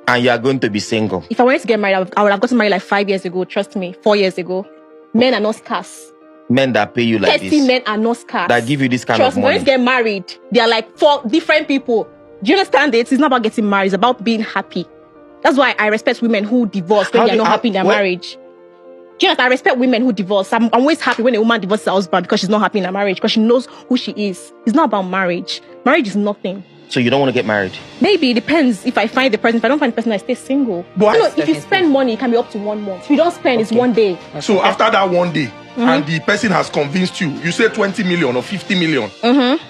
And you are going to be single. If I wanted to get married, I would have gotten married like 5 years ago. Trust me, 4 years ago. Men are not scarce. Men that pay you like 30 this. men are not scarce. That give you this kind Trust of me, when money. you get married, they are like 4 different people. Do you understand it? It's not about getting married. It's about being happy. That's why I respect women who divorce when they're not happy in their marriage. Do you understand? I respect women who divorce. I'm always happy when a woman divorces her husband because she's not happy in her marriage, because she knows who she is. It's not about marriage. Marriage is nothing. So you don't want to get married? Maybe, it depends. If I find the person, if I don't find the person, I stay single. But if you spend money, it can be up to 1 month. If you don't spend, it's 1 day. So after that 1 day, and the person has convinced you, you say 20 million or 50 million,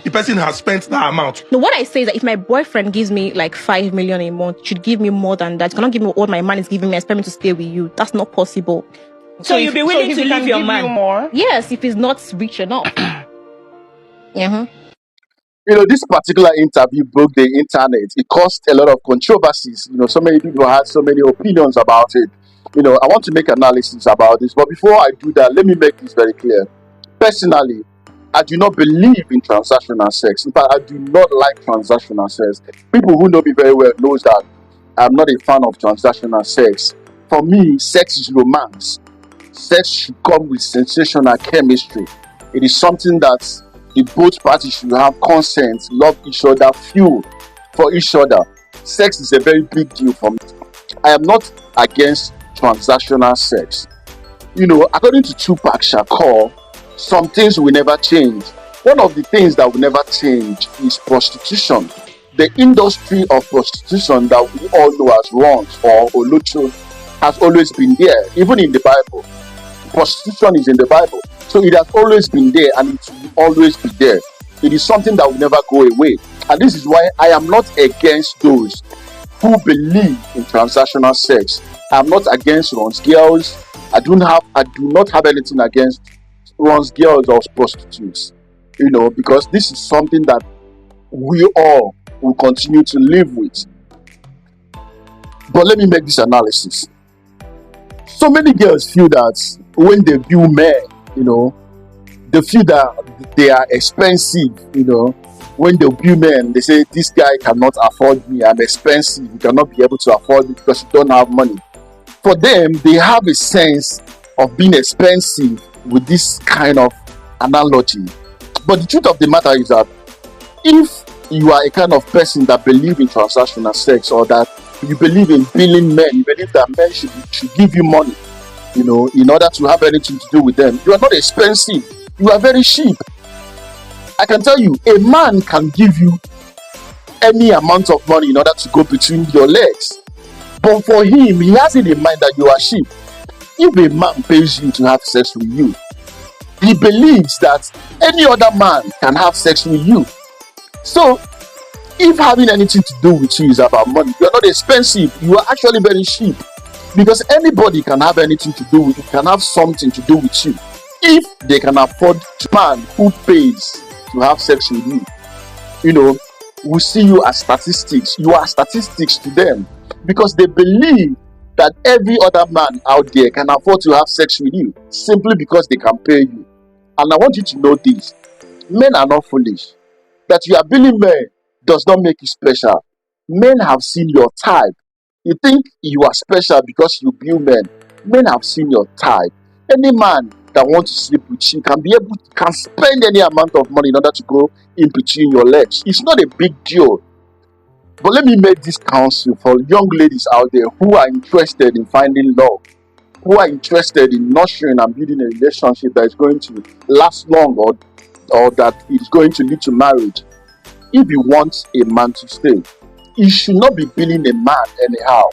the person has spent that amount. No, what I say is that if my boyfriend gives me like 5 million a month, he should give me more than that. He cannot give me what my man is giving me, expect me to stay with you. That's not possible. So you'll be willing to leave your man? More? Yes, if he's not rich enough. This particular interview broke the internet. It caused a lot of controversies. So many people had so many opinions about it. I want to make analysis about this. But before I do that, let me make this very clear. Personally, I do not believe in transactional sex. In fact, I do not like transactional sex. People who know me very well knows that I'm not a fan of transactional sex. For me, sex is romance. Sex should come with sensational chemistry. It is something that the both parties should have consent, love each other, feel for each other. Sex is a very big deal for me. I am not against transactional sex. According to Tupac Shakur, some things will never change. One of the things that will never change is prostitution. The industry of prostitution that we all know as Runts or Olocho has always been there, even in the Bible. Prostitution is in the Bible. So it has always been there and it will always be there. It is something that will never go away. And this is why I am not against those who believe in transactional sex. I am not against Runts girls. I do not have anything against Runts girls or prostitutes. Because this is something that we all will continue to live with. But let me make this analysis. So many girls feel that when they view men, they feel that they are expensive, When they view men, they say, this guy cannot afford me, I'm expensive, he cannot be able to afford me because he don't have money. For them, they have a sense of being expensive with this kind of analogy. But the truth of the matter is that if you are a kind of person that believes in transactional sex, or that you believe in billing men, you believe that men should give you money, in order to have anything to do with them, you are not expensive. You are very cheap. I can tell you, a man can give you any amount of money in order to go between your legs. But for him, he has it in mind that you are cheap. If a man pays you to have sex with you, he believes that any other man can have sex with you. So, if having anything to do with you is about money, you are not expensive. You are actually very cheap. Because anybody can have anything to do with you, can have something to do with you, if they can afford a man who pays to have sex with you. We see you as statistics. You are statistics to them because they believe that every other man out there can afford to have sex with you simply because they can pay you. And I want you to know this. Men are not foolish. That you are billing men does not make you special. Men have seen your type. You think you are special because you bill men. Men have seen your type. Any man that wants to sleep with you can spend any amount of money in order to go in between your legs. It's not a big deal. But let me make this counsel for young ladies out there who are interested in finding love, who are interested in nurturing and building a relationship that is going to last long or that is going to lead to marriage. If you want a man to stay, you should not be billing a man anyhow.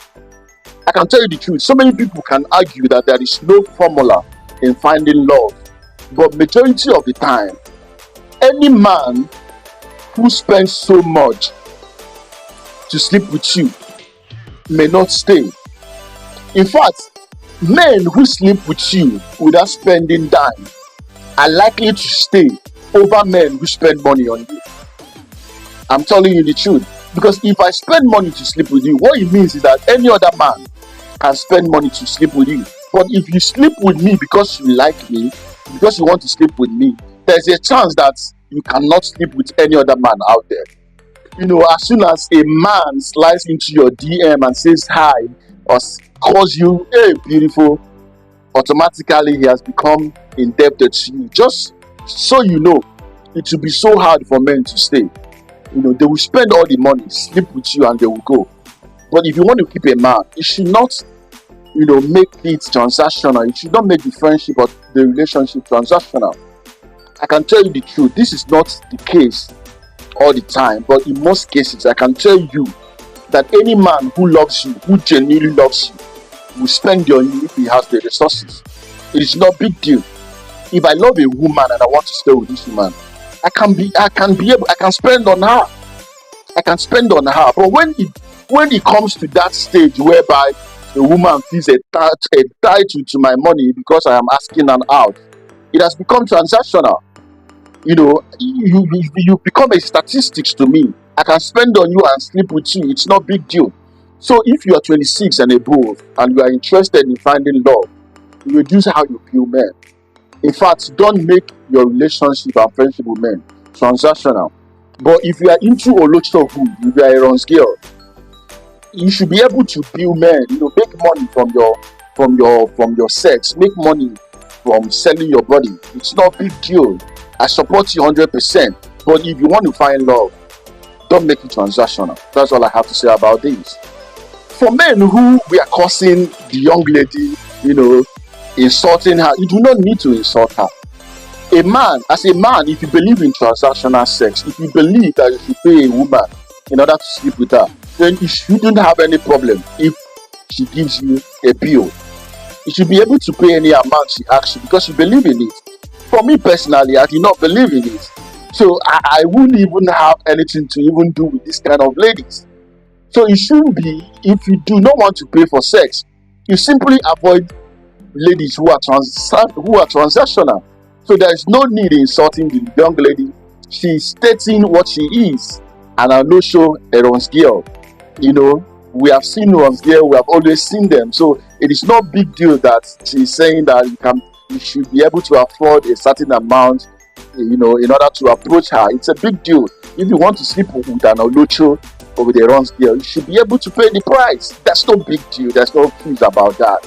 I can tell you the truth. So many people can argue that there is no formula in finding love. But majority of the time, any man who spends so much to sleep with you may not stay. In fact, men who sleep with you without spending dime are likely to stay over men who spend money on you. I'm telling you the truth. Because if I spend money to sleep with you, what it means is that any other man can spend money to sleep with you. But if you sleep with me because you like me, because you want to sleep with me, there's a chance that you cannot sleep with any other man out there. as soon as a man slides into your DM and says hi or calls you, hey, beautiful, automatically he has become indebted to you. Just so you know, it will be so hard for men to stay. They will spend all the money, sleep with you, and they will go. But if you want to keep a man, you should not, make it transactional. You should not make the friendship or the relationship transactional. I can tell you the truth. This is not the case all the time, but in most cases, I can tell you that any man who loves you, who genuinely loves you, will spend on you if he has the resources. It is not a big deal. If I love a woman and I want to stay with this woman, I can spend on her. I can spend on her. But when it comes to that stage whereby the woman feels entitled to my money because I am asking her out, it has become transactional. You become a statistics to me. I can spend on you and sleep with you. It's not a big deal. So if you are 26 and above and you are interested in finding love, reduce how you view men. In fact, don't make your relationship and friendship with men transactional. But if you are into Olochohu, if you are a runs girl, you should be able to build men. Make money from your sex. Make money from selling your body. It's not a big deal. I support you 100%. But if you want to find love, don't make it transactional. That's all I have to say about this. For men who we are cursing the young lady, insulting her, you do not need to insult her. As a man, if you believe in transactional sex, if you believe that you should pay a woman in order to sleep with her, then you shouldn't have any problem if she gives you a bill. You should be able to pay any amount she asks you because you believe in it. For me personally, I do not believe in it. So I wouldn't even have anything to even do with this kind of ladies. So it shouldn't be, if you do not want to pay for sex, you simply avoid ladies who are transactional. So there is no need in insulting the young lady. She's stating what she is. And I know show a runs girl. We have seen runs girl, we have always seen them. So it is not a big deal that she's saying that you should be able to afford a certain amount, in order to approach her. It's a big deal. If you want to sleep with an Olocho or with a runs girl, you should be able to pay the price. That's no big deal. There's no fees about that.